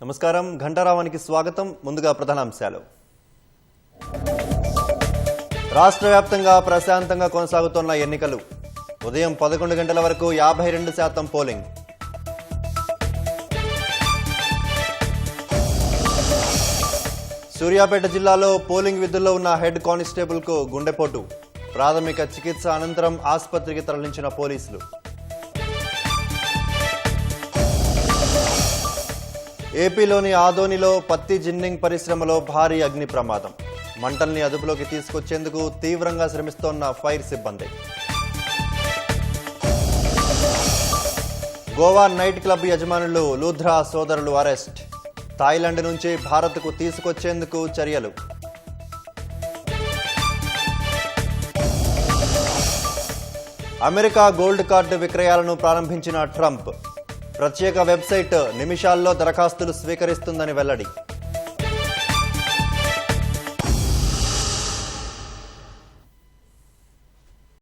నమస్కారం, ఘంటారావానికి స్వాగతం. ముందుగా ప్రధానాంశాలు. రాష్ట్ర వ్యాప్తంగా ప్రశాంతంగా కొనసాగుతున్న ఎన్నికలు. ఉదయం 11 గంటల వరకు 52% పోలింగ్. సూర్యాపేట జిల్లాలో పోలింగ్ విధుల్లో ఉన్న హెడ్ కానిస్టేబుల్కు గుండెపోటు. ప్రాథమిక చికిత్స అనంతరం ఆసుపత్రికి తరలించిన పోలీసులు. ఏపీలోని ఆదోనిలో పత్తి జిన్నింగ్ పరిశ్రమలో భారీ అగ్ని ప్రమాదం. మంటల్ని అదుపులోకి తీసుకొచ్చేందుకు తీవ్రంగా శ్రమిస్తోన్న ఫైర్ సిబ్బంది. గోవా నైట్ క్లబ్ యజమానులు లూథ్రా సోదరులు అరెస్ట్. థాయిలాండ్ నుంచి భారత్కు తీసుకొచ్చేందుకు చర్యలు. అమెరికా గోల్డ్ కార్డు విక్రయాలను ప్రారంభించిన ట్రంప్. ప్రత్యేక వెబ్సైట్ నిమిషాల్లో దరఖాస్తులు స్వీకరిస్తుందని వెల్లడి.